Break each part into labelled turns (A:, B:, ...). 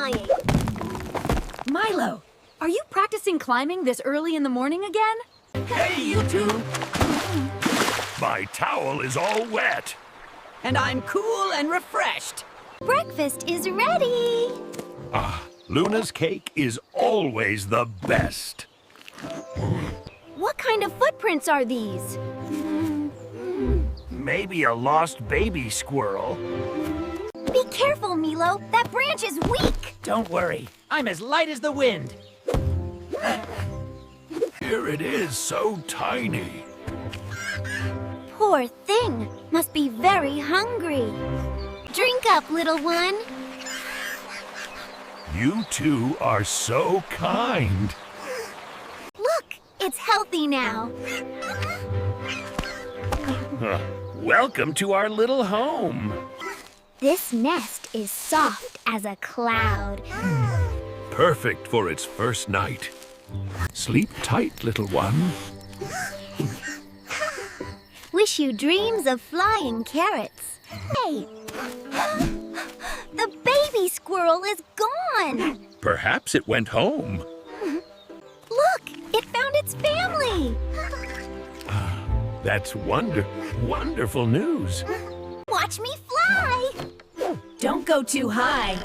A: flying.
B: Milo, are you practicing climbing this early in the morning again?
C: Hey, you two! My towel is all wet.
D: And I'm cool and refreshed.
A: Breakfast is ready.
C: Luna's cake is always the best.
A: What kind of footprints are these?
C: Maybe a lost baby squirrel.
A: Be careful, Milo. That branch is weak.
D: Don't worry, I'm as light as the wind.
C: Here it is, so tiny.
A: Poor thing. Must be very hungry. Drink up, little one.
C: You two are so kind.
A: Look, it's healthy now.
C: Welcome to our little home.
A: This nest is soft as a cloud.
C: Perfect for its first night. Sleep tight, little one.
A: Wish you dreams of flying carrots. Hey! The baby squirrel is gone!
C: Perhaps it went home.
A: Look! It found its family!
C: That's wonderful news.
A: Watch me fly!
B: Don't go too high.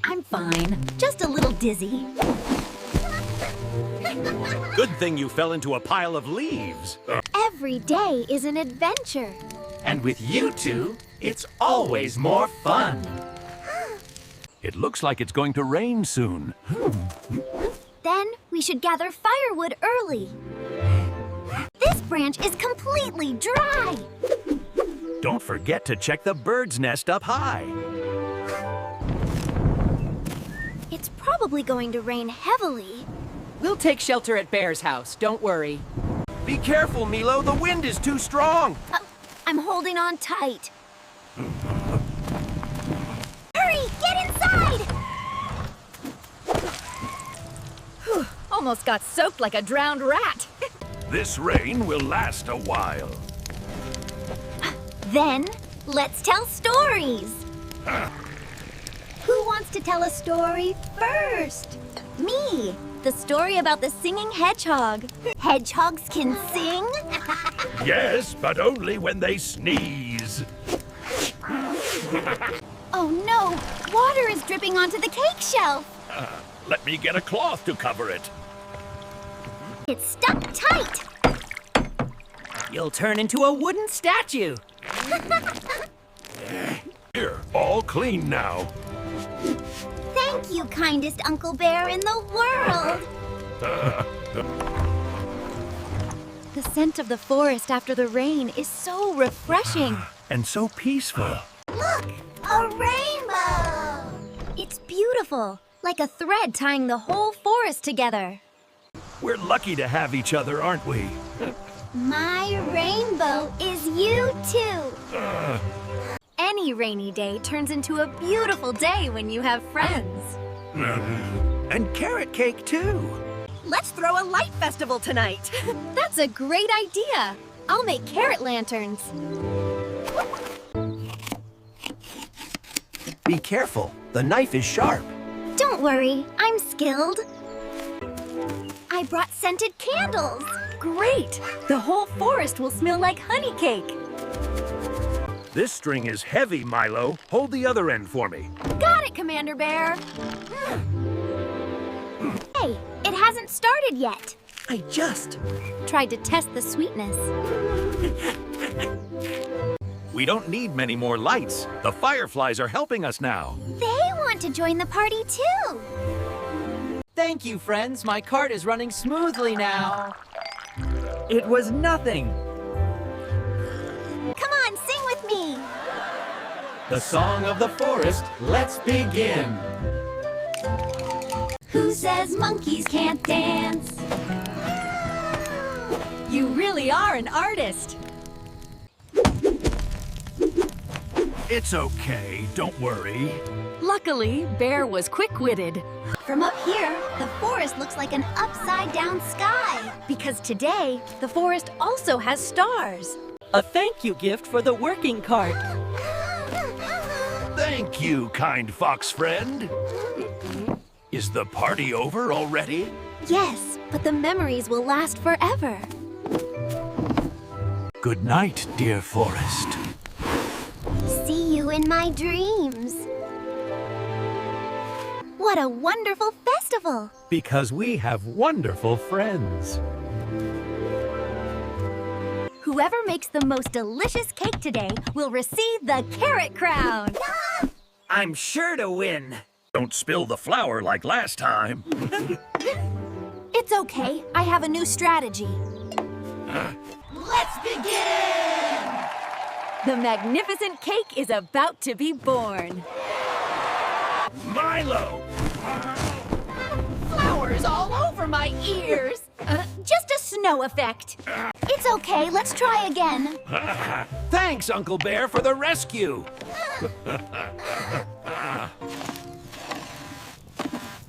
B: I'm fine, just a little dizzy.
C: Good thing you fell into a pile of leaves.
A: Every day is an adventure.
D: And with you two, it's always more fun.
C: It looks like it's going to rain soon.
A: Then we should gather firewood early. This branch is completely dry.
C: Don't forget to check the bird's nest up high.
A: It's probably going to rain heavily.
D: We'll take shelter at Bear's house, don't worry.
E: Be careful, Milo. The wind is too strong.
A: I'm holding on tight. Hurry, get inside!
B: Almost got soaked like a drowned rat.
C: This rain will last a while.
A: Then, let's tell stories. Who wants to tell a story first? Me! The story about the singing hedgehog. Hedgehogs can sing?
C: Yes, but only when they sneeze.
A: Oh no! Water is dripping onto the cake shelf.
C: Let me get a cloth to cover it.
A: It's stuck tight.
D: You'll turn into a wooden statue.
C: Here, all clean now.
A: Thank you, kindest Uncle Bear in the world. The scent of the forest after the rain is so refreshing.
C: And so peaceful.
A: Look, a rainbow! It's beautiful, like a thread tying the whole forest together.
C: We're lucky to have each other, aren't we?
A: My rainbow is you too. Any rainy day turns into a beautiful day when you have friends.
E: And carrot cake, too.
B: Let's throw a light festival tonight.
A: That's a great idea. I'll make carrot lanterns.
E: Be careful. The knife is sharp.
A: Don't worry, I'm skilled. I brought scented candles.
B: Great! The whole forest will smell like honey cake.
C: This string is heavy, Milo. Hold the other end for me.
A: Got it, Commander Bear. Hey, it hasn't started yet.
E: I just...
A: Tried to test the sweetness.
C: We don't need many more lights. The fireflies are helping us now.
A: They want to join the party too.
D: Thank you, friends. My cart is running smoothly now.
E: It was nothing.
A: Come on, sing with me.
D: The song of the forest, let's begin.
A: Who says monkeys can't dance?
B: You really are an artist.
C: It's okay, don't worry.
B: Luckily, Bear was quick-witted.
A: From up here, the forest looks like an upside-down sky.
B: Because today, the forest also has stars.
D: A thank you gift for the working cart.
C: Thank you, kind fox friend. Is the party over already?
A: Yes, but the memories will last forever.
C: Good night, dear forest.
A: See you in my dreams. What a wonderful festival!
E: Because we have wonderful friends.
A: Whoever makes the most delicious cake today will receive the carrot crown.
E: I'm sure to win.
C: Don't spill the flour like last time.
A: It's okay. I have a new strategy.
D: Let's begin!
B: The magnificent cake is about to be born.
C: Milo!
B: Flowers all over my ears.
A: Just a snow effect. It's okay. Let's try again.
E: Thanks, Uncle Bear, for the rescue.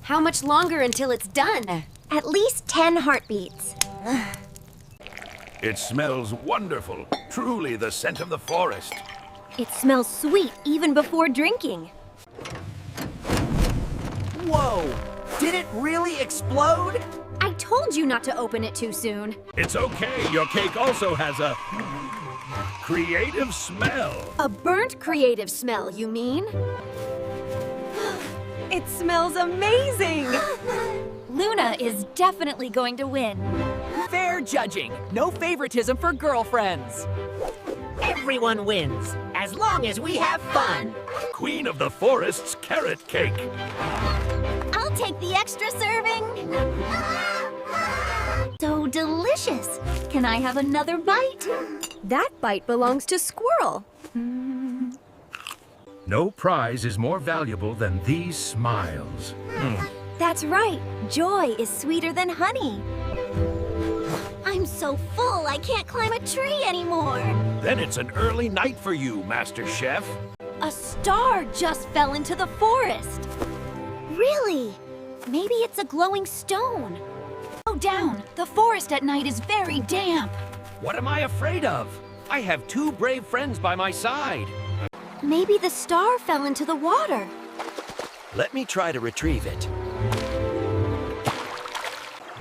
B: How much longer until it's done?
A: At least 10 heartbeats.
C: It smells wonderful. Truly the scent of the forest.
A: It smells sweet even before drinking.
E: Whoa! Did it really explode?
B: I told you not to open it too soon.
C: It's okay. Your cake also has a creative smell.
B: A burnt creative smell, you mean? It smells amazing! Luna is definitely going to win.
D: Fair judging. No favoritism for girlfriends. Everyone wins, as long as we have fun.
C: Queen of the forest's carrot cake.
A: I'll take the extra serving. So delicious. Can I have another bite?
B: That bite belongs to Squirrel.
C: No prize is more valuable than these smiles.
A: That's right. Joy is sweeter than honey. I'm so full I can't climb a tree anymore.
C: Then it's an early night for you, Master Chef.
B: A star just fell into the forest.
A: Really? Maybe it's a glowing stone.
B: Go down. The forest at night is very damp.
E: What am I afraid of? I have two brave friends by my side.
A: Maybe the star fell into the water.
E: Let me try to retrieve it.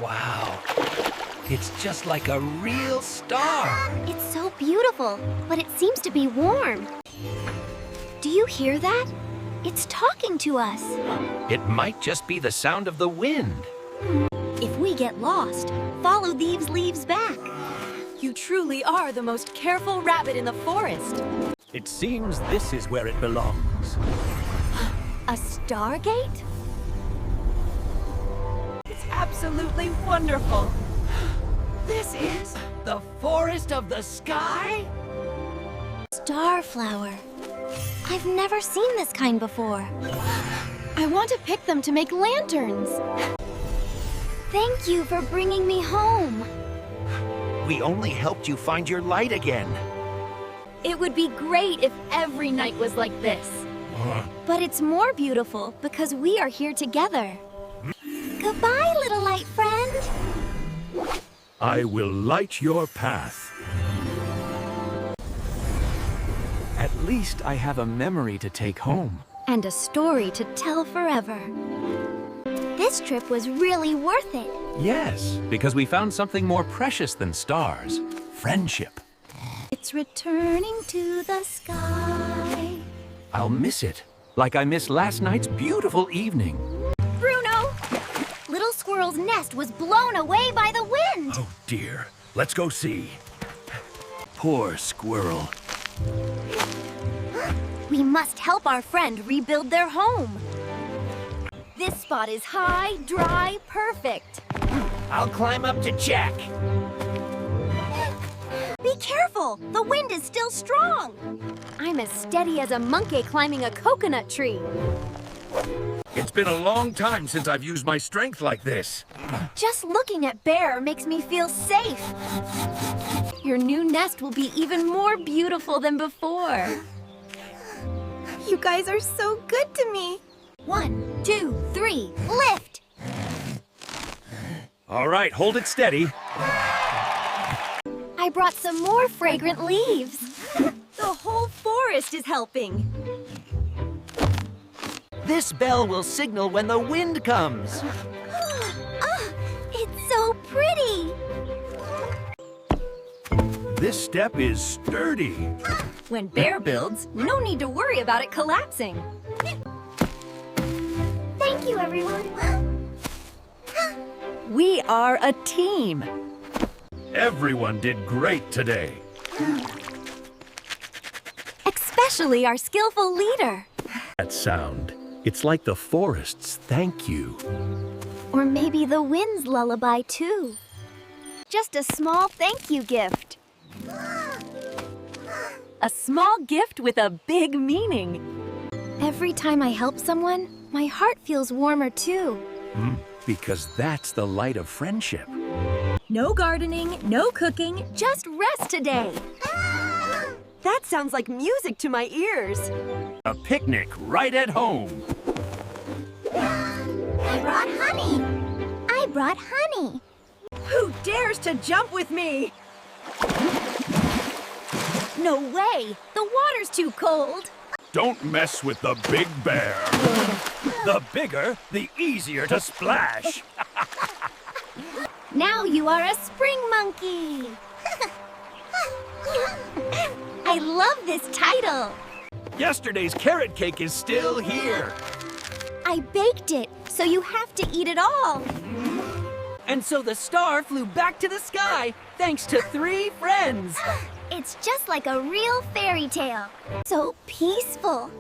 E: Wow. It's just like a real star.
A: It's so beautiful, but it seems to be warm. Do you hear that? It's talking to us.
E: It might just be the sound of the wind.
A: If we get lost, follow these leaves back.
B: You truly are the most careful rabbit in the forest.
E: It seems this is where it belongs.
B: A stargate? It's absolutely wonderful.
D: This is the forest of the sky?
A: Starflower. I've never seen this kind before.
B: I want to pick them to make lanterns.
A: Thank you for bringing me home.
E: We only helped you find your light again.
B: It would be great if every night was like this.
A: But it's more beautiful because we are here together. Goodbye, little light friend.
C: I will light your path.
E: At least I have a memory to take home.
A: And a story to tell forever. This trip was really worth it.
E: Yes, because we found something more precious than stars. Friendship.
A: It's returning to the sky.
E: I'll miss it, like I missed last night's beautiful evening.
A: Bruno! Little Squirrel's nest was blown away by the wind.
C: Oh dear. Let's go see. Poor squirrel.
A: We must help our friend rebuild their home.
B: This spot is high, dry, perfect.
D: I'll climb up to check.
A: Be careful! The wind is still strong.
B: I'm as steady as a monkey climbing a coconut tree.
C: It's been a long time since I've used my strength like this.
B: Just looking at Bear makes me feel safe. Your new nest will be even more beautiful than before.
A: You guys are so good to me.
B: 1, 2, 3, lift!
E: All right, hold it steady.
A: I brought some more fragrant leaves.
B: The whole forest is helping.
D: This bell will signal when the wind comes.
A: It's so pretty.
C: This step is sturdy.
B: When Bear builds, no need to worry about it collapsing.
A: Thank you, everyone.
B: We are a team.
C: Everyone did great today.
B: Especially our skillful leader.
C: That sound. It's like the forest's thank you.
A: Or maybe the wind's lullaby, too. Just a small thank you gift.
B: A small gift with a big meaning.
A: Every time I help someone, my heart feels warmer, too.
C: Because that's the light of friendship.
B: No gardening, no cooking, just rest today. That sounds like music to my ears.
C: A picnic right at home.
A: I brought honey. I brought honey.
B: Who dares to jump with me? No way! The water's too cold.
C: Don't mess with the big bear. The bigger, the easier to splash.
A: Now you are a spring monkey. I love this title.
C: Yesterday's carrot cake is still here.
A: I baked it, so you have to eat it all.
D: And so the star flew back to the sky, thanks to 3 friends.
A: It's just like a real fairy tale. So peaceful.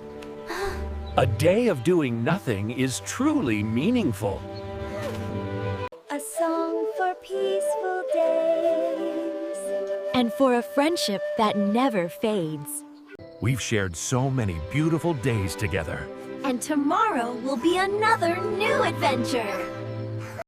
C: A day of doing nothing is truly meaningful.
A: A song for peaceful days.
B: And for a friendship that never fades.
C: We've shared so many beautiful days together.
B: And tomorrow will be another new adventure.